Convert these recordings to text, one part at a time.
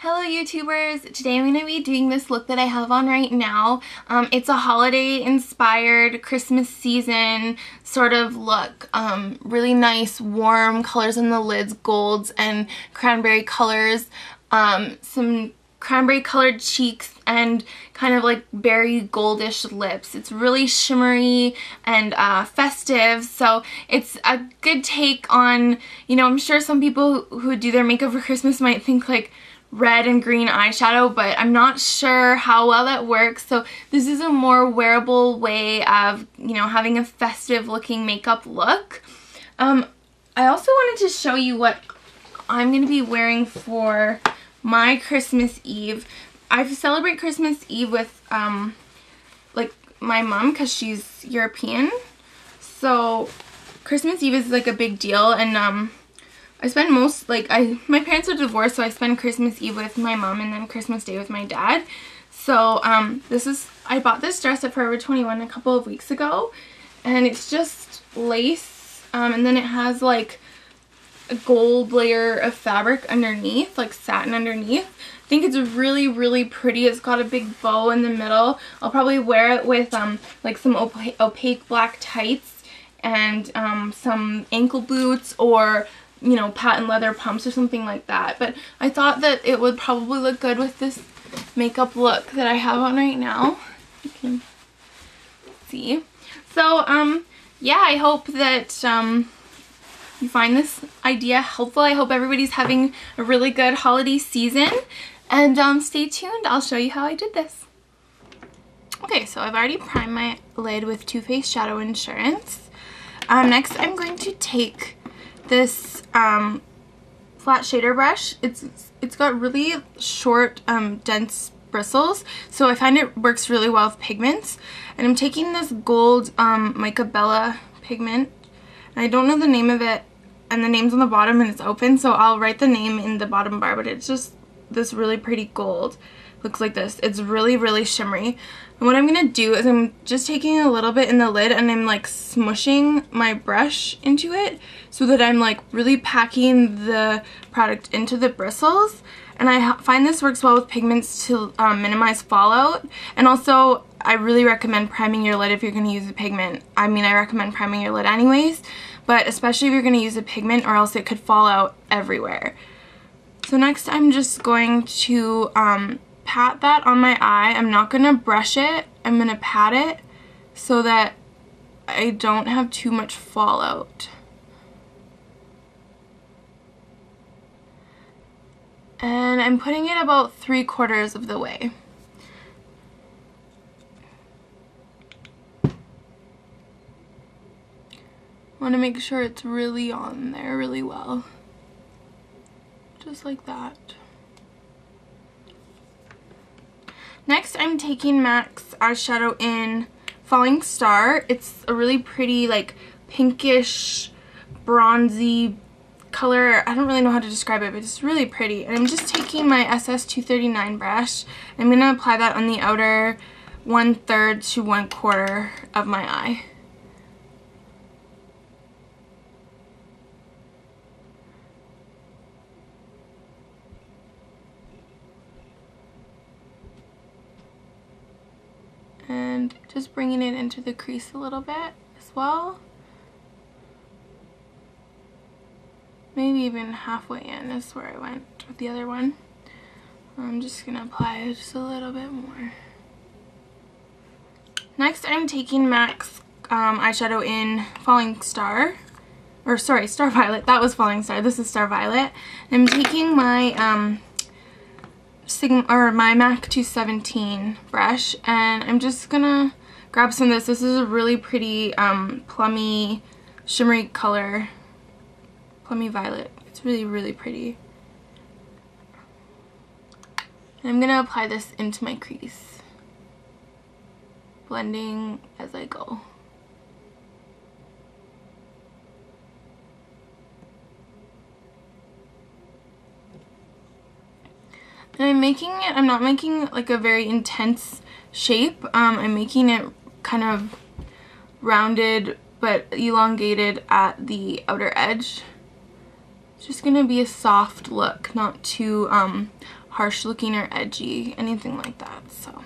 Hello YouTubers! Today I'm going to be doing this look that I have on right now. It's a holiday inspired Christmas season sort of look. Really nice warm colors on the lids, golds and cranberry colors. Some cranberry colored cheeks and kind of like berry goldish lips. It's really shimmery and festive, so it's a good take on, I'm sure some people who do their makeup for Christmas might think like red and green eyeshadow, but I'm not sure how well that works. So this is a more wearable way of, having a festive looking makeup look. I also wanted to show you what I'm going to be wearing for my Christmas Eve. I celebrate Christmas Eve with like my mom because she's European. So Christmas Eve is like a big deal, and I spend my parents are divorced, so I spend Christmas Eve with my mom and then Christmas Day with my dad. So I bought this dress at Forever 21 a couple of weeks ago, and it's just lace, and then it has like a gold layer of fabric underneath, like satin underneath. I think it's really, really pretty. It's got a big bow in the middle. I'll probably wear it with like some opaque black tights and some ankle boots, or patent leather pumps or something like that. But I thought that it would probably look good with this makeup look that I have on right now. You can see. So yeah, I hope that you find this idea helpful. I hope everybody's having a really good holiday season, and stay tuned. I'll show you how I did this. Okay, so I've already primed my lid with Too Faced Shadow Insurance. Next I'm going to take this flat shader brush. It's got really short dense bristles, so I find it works really well with pigments. And I'm taking this gold Micabella pigment, and I don't know the name of it, and the name's on the bottom and it's open, so I'll write the name in the bottom bar, but it's just this really pretty gold. Looks like this. It's really, really shimmery. And what I'm going to do is I'm just taking a little bit in the lid and I'm like smushing my brush into it so that I'm like really packing the product into the bristles. And I find this works well with pigments to minimize fallout. And also I really recommend priming your lid if you're going to use a pigment. I mean, I recommend priming your lid anyways, but especially if you're going to use a pigment, or else it could fall out everywhere. So next I'm just going to pat that on my eye. I'm not going to brush it. I'm going to pat it so that I don't have too much fallout. And I'm putting it about 3/4 of the way. I want to make sure it's really on there really well. Just like that. Next, I'm taking MAC's eyeshadow in Falling Star. It's a really pretty, like, pinkish, bronzy color. I don't really know how to describe it, but it's really pretty. And I'm just taking my SS239 brush. I'm going to apply that on the outer 1/3 to 1/4 of my eye. And just bringing it into the crease a little bit as well. Maybe even halfway in is where I went with the other one. I'm just going to apply it just a little bit more. Next I'm taking MAC's eyeshadow in Falling Star. Or sorry, Star Violet. That was Falling Star. This is Star Violet. I'm taking my my MAC 217 brush, and I'm just gonna grab some of this. This is a really pretty plummy, shimmery color, plummy violet. It's really, really pretty. And I'm gonna apply this into my crease, blending as I go. And I'm not making like a very intense shape. I'm making it kind of rounded but elongated at the outer edge. It's just gonna be a soft look, not too harsh looking or edgy, anything like that. So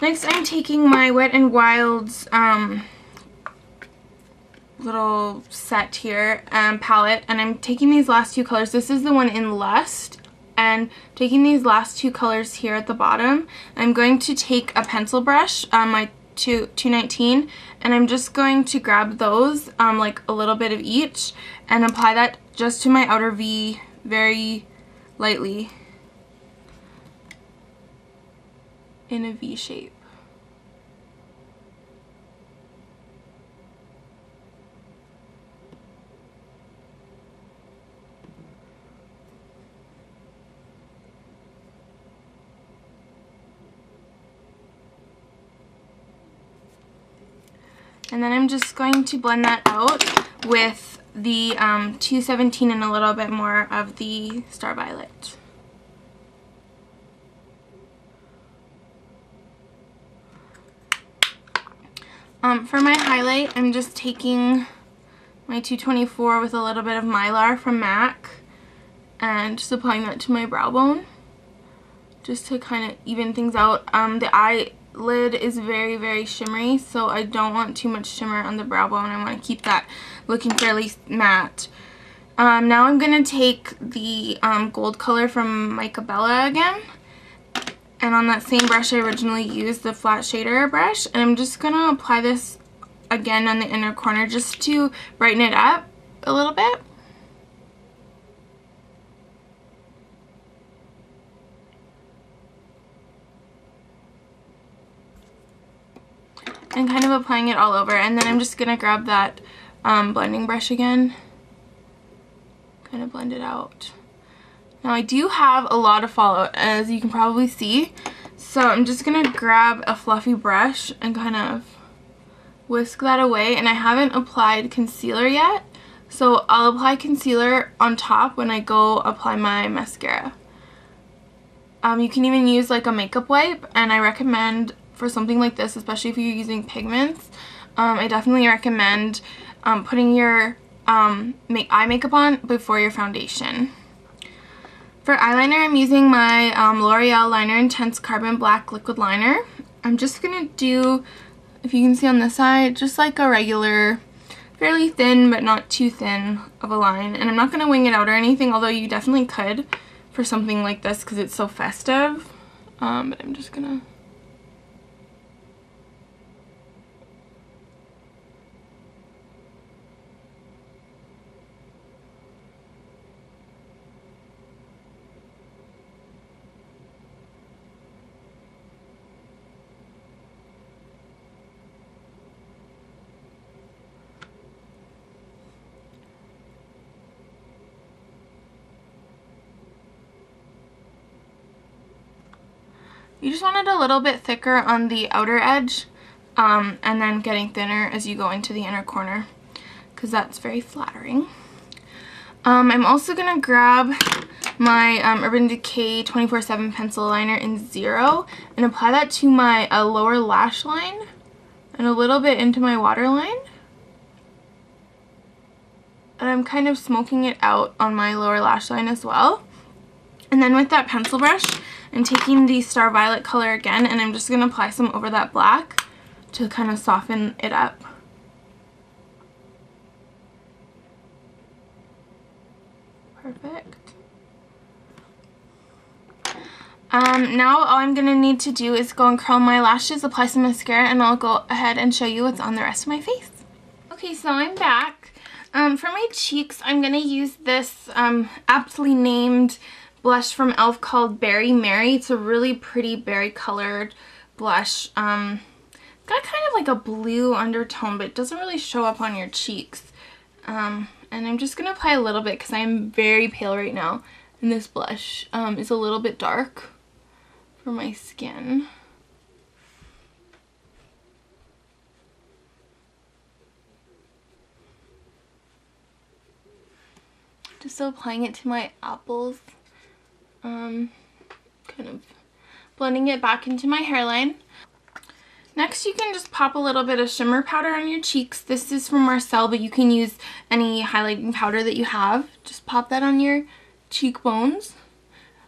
next I'm taking my Wet n Wild's little set here, palette, and I'm taking these last two colors. This is the one in Lust, and taking these last two colors here at the bottom. I'm going to take a pencil brush, my 219, and I'm just going to grab those, like a little bit of each, and apply that just to my outer V very lightly in a V shape. And then I'm just going to blend that out with the 217 and a little bit more of the Star Violet. For my highlight, I'm just taking my 224 with a little bit of Mylar from MAC and just applying that to my brow bone just to kind of even things out. The eyelid is very, very shimmery, so I don't want too much shimmer on the brow bone. I want to keep that looking fairly matte. Now I'm going to take the gold color from Micabella again, and on that same brush I originally used, the flat shader brush, and I'm just going to apply this again on the inner corner just to brighten it up a little bit. And kind of applying it all over, and then I'm just going to grab that blending brush again, kind of blend it out. Now I do have a lot of fallout, as you can probably see, so I'm just going to grab a fluffy brush and kind of whisk that away. And I haven't applied concealer yet, so I'll apply concealer on top when I go apply my mascara. You can even use like a makeup wipe, and I recommend for something like this, especially if you're using pigments, I definitely recommend putting your eye makeup on before your foundation. For eyeliner, I'm using my L'Oreal Lineur Intense Carbon Black liquid liner. I'm just going to do, if you can see on this side, just like a regular, fairly thin but not too thin of a line. And I'm not going to wing it out or anything, although you definitely could for something like this because it's so festive. But I'm just going to... You just want it a little bit thicker on the outer edge, and then getting thinner as you go into the inner corner, because that's very flattering. I'm also going to grab my Urban Decay 24/7 pencil liner in 0 and apply that to my lower lash line and a little bit into my waterline. And I'm kind of smoking it out on my lower lash line as well. And then with that pencil brush, I'm taking the Star Violet color again, and I'm just going to apply some over that black to kind of soften it up. Perfect. Now all I'm going to need to do is go and curl my lashes, apply some mascara, and I'll go ahead and show you what's on the rest of my face. Okay, so I'm back. For my cheeks, I'm going to use this aptly named blush from e.l.f. called Berry Mary. It's a really pretty berry colored blush. It's got kind of like a blue undertone, but it doesn't really show up on your cheeks. And I'm just going to apply a little bit because I am very pale right now. And this blush is a little bit dark for my skin. Just applying it to my apples. Kind of blending it back into my hairline. Next, you can just pop a little bit of shimmer powder on your cheeks. This is from Marcelle, but you can use any highlighting powder that you have. Just pop that on your cheekbones.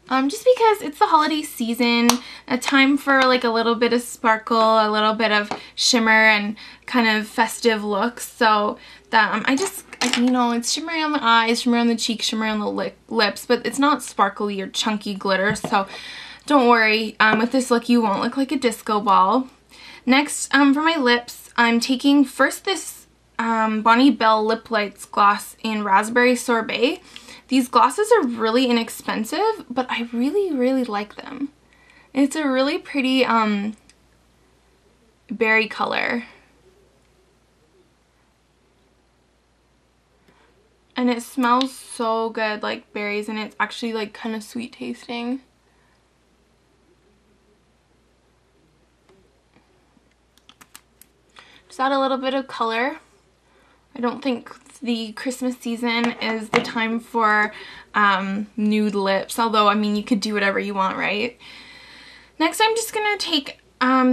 Just because it's the holiday season, a time for like a little bit of sparkle, a little bit of shimmer and kind of festive looks. So that you know, it's shimmery on the eyes, shimmery on the cheeks, shimmery on the lips, but it's not sparkly or chunky glitter. So don't worry, with this look you won't look like a disco ball. Next, for my lips, I'm taking first this Bonne Bell Lip Lights gloss in Raspberry Sorbet. These glosses are really inexpensive, but I really, really like them. It's a really pretty berry color. And it smells so good, like berries, and it's actually like kind of sweet tasting. Just add a little bit of color. I don't think the Christmas season is the time for nude lips, although I mean you could do whatever you want, right? Next I'm just going to take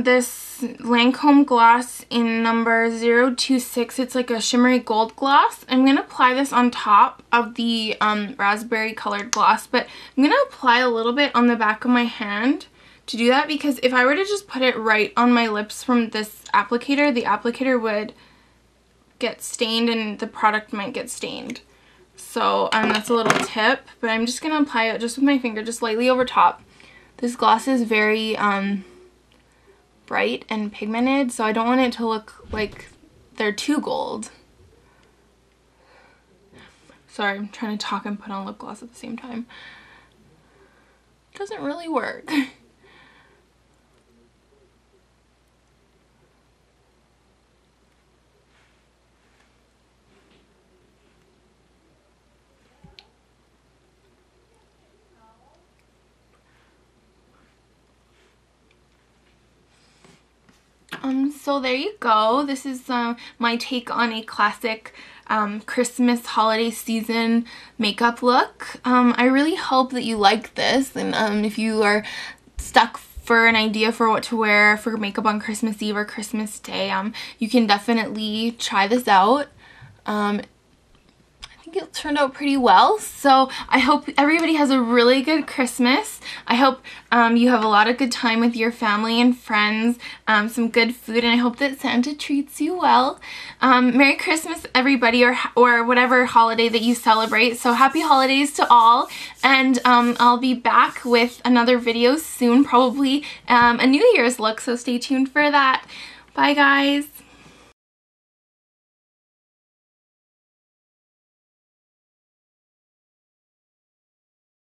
this Lancome gloss in number 026. It's like a shimmery gold gloss. I'm going to apply this on top of the raspberry colored gloss, but I'm going to apply a little bit on the back of my hand to do that, because if I were to just put it right on my lips from this applicator, the applicator would get stained and the product might get stained. So that's a little tip, but I'm just going to apply it just with my finger, just lightly over top. This gloss is very bright and pigmented, so I don't want it to look like they're too gold. Sorry, I'm trying to talk and put on lip gloss at the same time. It doesn't really work. So there you go. This is my take on a classic Christmas holiday season makeup look. I really hope that you like this, and if you are stuck for an idea for what to wear for makeup on Christmas Eve or Christmas Day, you can definitely try this out. I think it turned out pretty well, so I hope everybody has a really good Christmas. I hope you have a lot of good time with your family and friends, some good food, and I hope that Santa treats you well. Merry Christmas everybody, or whatever holiday that you celebrate. So happy holidays to all, and I'll be back with another video soon, probably a New Year's look, so stay tuned for that. Bye guys!